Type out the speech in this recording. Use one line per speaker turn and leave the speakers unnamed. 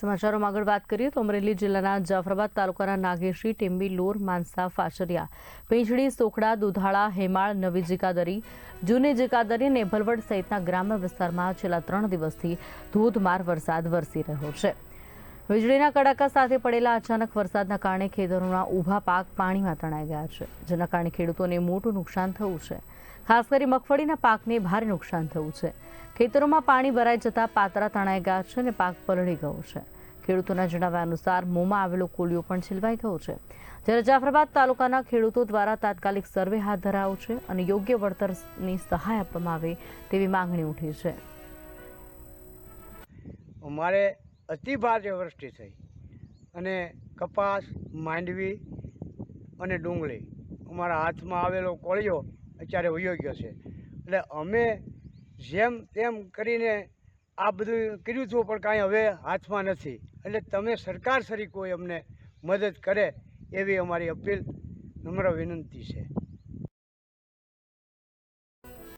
સમાચારોમાં આગળ વાત કરીએ તો અમરેલી જિલ્લાના જાફરાબાદ તાલુકાના નાગેશી, ટીંબી, લોર, માનસા, ફાશરિયા, પીંછડી, સોખડા, દુધાળા, હેમાળ, નવી જીકાદરી, જૂની જીકાદરી અને ભલવડ સહિતના ગ્રામ્ય વિસ્તારમાં છેલ્લા 3 દિવસથી ધોધમાર વરસાદ વરસી રહ્યો છે। વીજળીના કડાકા સાથે પડેલા અચાનક વરસાદના કારણે ખેતરોના ઊભા પાક પાણીમાં તણાઈ ગયા છે, જેના કારણે ખેડૂતોને મોટું નુકસાન થયું છે। ખાસ કરી મગફળીના પાકને ભારે નુકસાન થયું છે। ખેતરોમાં પાણી ભરાઈ જતા પાતરા તણાઈ ગયા છે અને પાક પલળી ગયો છે। ખેડૂતોના જણાવ્યા અનુસાર મોંમાં આવેલો કોળિયો પણ છિલવાઈ ગયો છે, જ્યારે જાફરાબાદ તાલુકાના ખેડૂતો દ્વારા તાત્કાલિક સર્વે હાથ ધરાયો છે અને યોગ્ય વળતરની સહાય આપવામાં આવે તેવી માંગણી ઉઠી છે।
અમારે અતિ ભારે વૃષ્ટિ થઈ અને કપાસ, માંડવી અને ડુંગળી અમારા હાથમાં આવેલો કોળિયો અત્યારે વયો ગયો છે। એટલે અમે જેમ તેમ કરીને આ બધું કર્યું હતું, પણ કાંઈ હવે હાથમાં નથી। એટલે તમે સરકાર સરી કોઈ અમને મદદ કરે એવી અમારી અપીલ, નમ્ર વિનંતી છે।